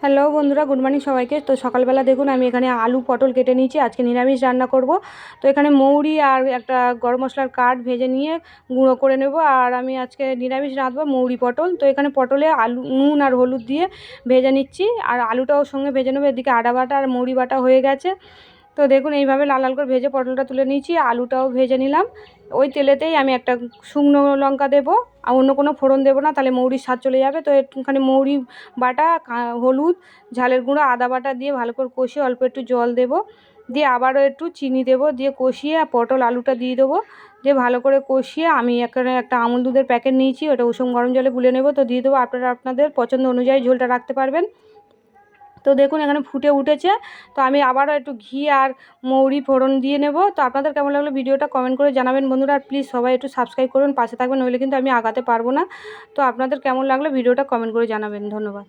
Hello বন্ধুরা, good morning সবাইকে। তো সকালবেলা দেখুন আমি এখানে আলু পটল কেটে নিয়েছি। আজকে নিরামিষ রান্না করব। তো এখানে মৌরি আর একটা গরম মশলার কাঠ ভেজে নিয়ে গুঁড়ো করে নেব। আর আমি আজকে নিরামিষ রাঁধবো মৌরি পটল। তো এখানে পটলে আলু নুন আর হলুদ দিয়ে ভেজে নিচ্ছি, আর আলুটাও সঙ্গে ভেজে নেবো। এদিকে আদা বাটা আর মৌরি বাটা হয়ে গেছে। তো দেখুন এইভাবে লাল লাল করে ভেজে পটলটা তুলে নিয়েছি, আলুটাও ভেজে নিলাম। ওই তেলেতেই আমি একটা শুকনো লঙ্কা দেবো, আর অন্য কোনো ফোড়ন দেবো না, তাহলে মৌরির স্বাদ চলে যাবে। তো একটুখানি মৌরি বাটা, হলুদ, ঝালের গুঁড়ো, আদা বাটা দিয়ে ভালো করে কষিয়ে অল্প একটু জল দেবো, দিয়ে আবারও একটু চিনি দেবো, দিয়ে কষিয়ে পটল আলুটা দিয়ে দেবো, দিয়ে ভালো করে কষিয়ে আমি একটা আমুল দুধের প্যাকেট নিয়েছি, ওটা উষুম গরম জলে গুলে নেবো। তো দিয়ে দেবো, আপনারা আপনাদের পছন্দ অনুযায়ী ঝোলটা রাখতে পারবেন। তো দেখুন এখানে ফুটে উঠেছে। তো আমি আবারও একটু ঘি আর মৌরি ফোড়ন দিয়ে নেব। তো আপনাদের কেমন লাগলো ভিডিওটা কমেন্ট করে জানাবেন বন্ধুরা। আর প্লিজ সবাই একটু সাবস্ক্রাইব করুন, পাশে থাকবেন, নইলে কিন্তু আমি আগাতে পারবো না। তো আপনাদের কেমন লাগলো ভিডিওটা কমেন্ট করে জানাবেন। ধন্যবাদ।